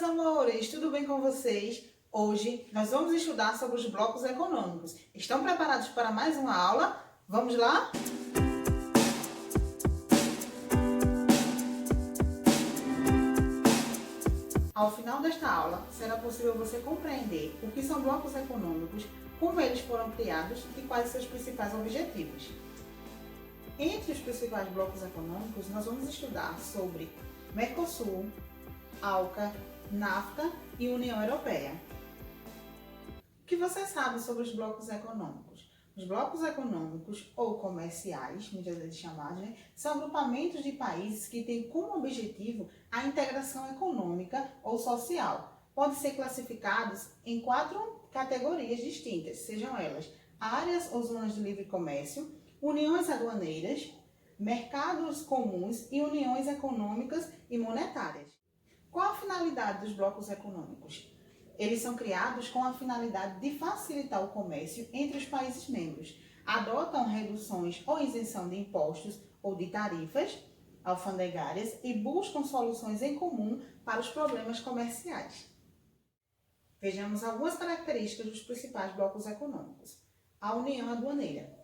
meus amores, tudo bem com vocês? Hoje nós vamos estudar sobre os blocos econômicos. Estão preparados para mais uma aula? Vamos lá? Ao final desta aula, será possível você compreender o que são blocos econômicos, como eles foram criados e quais seus principais objetivos. Entre os principais blocos econômicos, nós vamos estudar sobre Mercosul, ALCA, NAFTA e União Europeia. O que você sabe sobre os blocos econômicos? Os blocos econômicos ou comerciais, muitas vezes chamados, são agrupamentos de países que têm como objetivo a integração econômica ou social. Podem ser classificados em 4 categorias distintas, sejam elas áreas ou zonas de livre comércio, uniões aduaneiras, mercados comuns e uniões econômicas e monetárias. Qual a finalidade dos blocos econômicos? Eles são criados com a finalidade de facilitar o comércio entre os países membros. Adotam reduções ou isenção de impostos ou de tarifas alfandegárias e buscam soluções em comum para os problemas comerciais. Vejamos algumas características dos principais blocos econômicos. A união aduaneira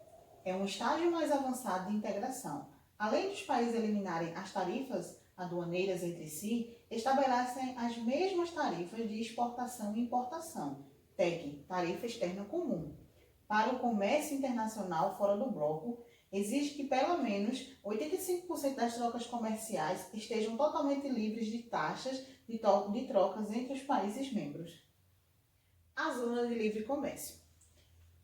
é um estágio mais avançado de integração. Além dos países eliminarem as tarifas aduaneiras entre si, estabelecem as mesmas tarifas de exportação e importação, TEC, Tarifa Externa Comum. Para o comércio internacional fora do bloco, exige que pelo menos 85% das trocas comerciais estejam totalmente livres de taxas de trocas entre os países membros. A Zona de Livre Comércio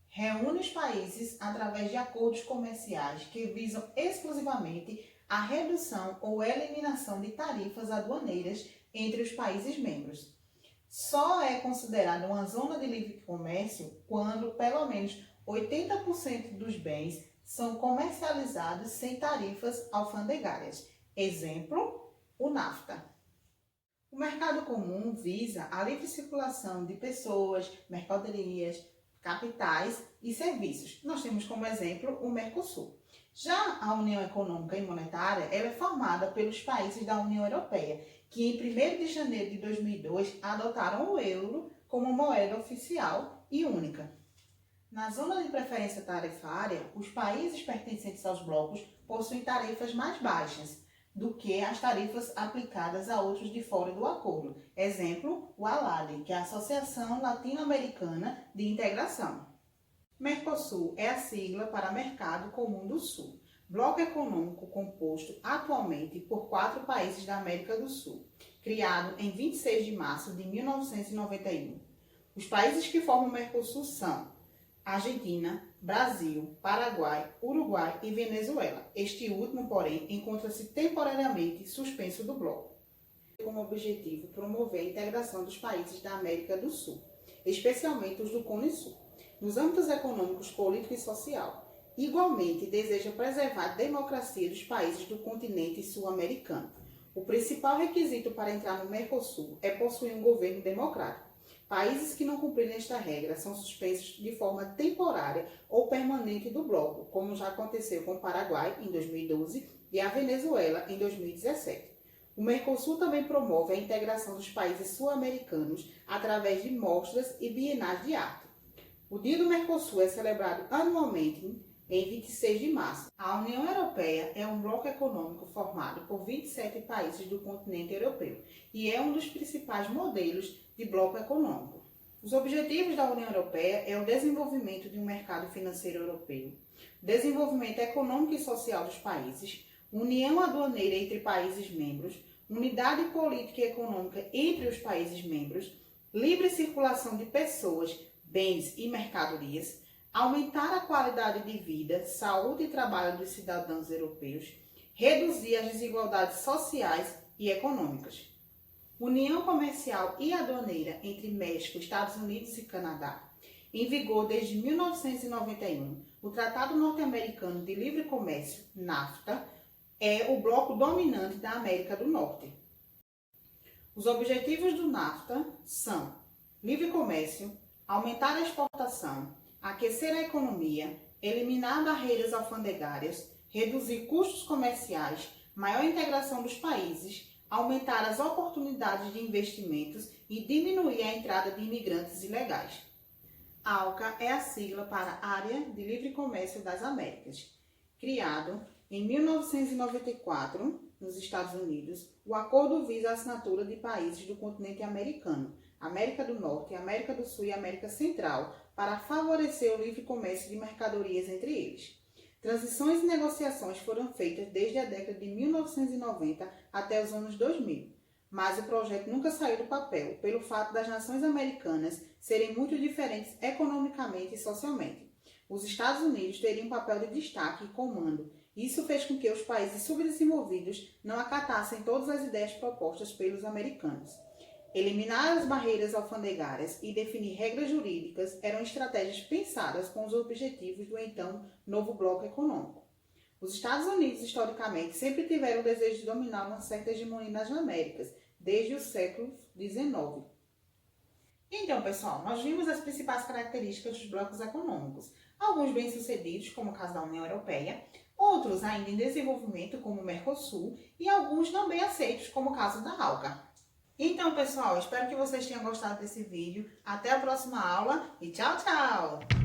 reúne os países através de acordos comerciais que visam exclusivamente a redução ou eliminação de tarifas aduaneiras entre os países membros. Só é considerada uma zona de livre comércio quando pelo menos 80% dos bens são comercializados sem tarifas alfandegárias. Exemplo, o NAFTA. O mercado comum visa a livre circulação de pessoas, mercadorias, capitais e serviços. Nós temos como exemplo o Mercosul. Já a União Econômica e Monetária ela é formada pelos países da União Europeia, que em 1º de janeiro de 2002 adotaram o euro como moeda oficial e única. Na zona de preferência tarifária, os países pertencentes aos blocos possuem tarifas mais baixas do que as tarifas aplicadas a outros de fora do acordo. Exemplo, o ALADE, que é a Associação Latino-Americana de Integração. Mercosul é a sigla para Mercado Comum do Sul, bloco econômico composto atualmente por 4 países da América do Sul, criado em 26 de março de 1991. Os países que formam o Mercosul são Argentina, Brasil, Paraguai, Uruguai e Venezuela. Este último, porém, encontra-se temporariamente suspenso do bloco. Como objetivo, promover a integração dos países da América do Sul, especialmente os do Cone Sul, nos âmbitos econômicos, político e social. Igualmente, deseja preservar a democracia dos países do continente sul-americano. O principal requisito para entrar no Mercosul é possuir um governo democrático. Países que não cumprirem esta regra são suspensos de forma temporária ou permanente do bloco, como já aconteceu com o Paraguai em 2012 e a Venezuela em 2017. O Mercosul também promove a integração dos países sul-americanos através de mostras e bienais de arte. O Dia do Mercosul é celebrado anualmente em 26 de março. A União Europeia é um bloco econômico formado por 27 países do continente europeu e é um dos principais modelos de bloco econômico. Os objetivos da União Europeia é o desenvolvimento de um mercado financeiro europeu, desenvolvimento econômico e social dos países, união aduaneira entre países membros, unidade política e econômica entre os países membros, livre circulação de pessoas, bens e mercadorias, aumentar a qualidade de vida, saúde e trabalho dos cidadãos europeus, reduzir as desigualdades sociais e econômicas. União comercial e aduaneira entre México, Estados Unidos e Canadá. Em vigor desde 1991, o Tratado Norte-Americano de Livre Comércio, NAFTA, é o bloco dominante da América do Norte. Os objetivos do NAFTA são livre comércio, aumentar a exportação, aquecer a economia, eliminar barreiras alfandegárias, reduzir custos comerciais, maior integração dos países, aumentar as oportunidades de investimentos e diminuir a entrada de imigrantes ilegais. ALCA é a sigla para Área de Livre Comércio das Américas. Criado em 1994, nos Estados Unidos, o acordo visa a assinatura de países do continente americano, América do Norte, América do Sul e América Central, para favorecer o livre comércio de mercadorias entre eles. Transições e negociações foram feitas desde a década de 1990 até os anos 2000, mas o projeto nunca saiu do papel, pelo fato das nações americanas serem muito diferentes economicamente e socialmente. Os Estados Unidos teriam um papel de destaque e comando. Isso fez com que os países subdesenvolvidos não acatassem todas as ideias propostas pelos americanos. Eliminar as barreiras alfandegárias e definir regras jurídicas eram estratégias pensadas com os objetivos do então novo bloco econômico. Os Estados Unidos, historicamente, sempre tiveram o desejo de dominar uma certa hegemonia nas Américas, desde o século XIX. Então, pessoal, nós vimos as principais características dos blocos econômicos. Alguns bem-sucedidos, como o caso da União Europeia, outros ainda em desenvolvimento, como o Mercosul, e alguns não bem aceitos, como o caso da ALCA. Então, pessoal, espero que vocês tenham gostado desse vídeo. Até a próxima aula e tchau, tchau!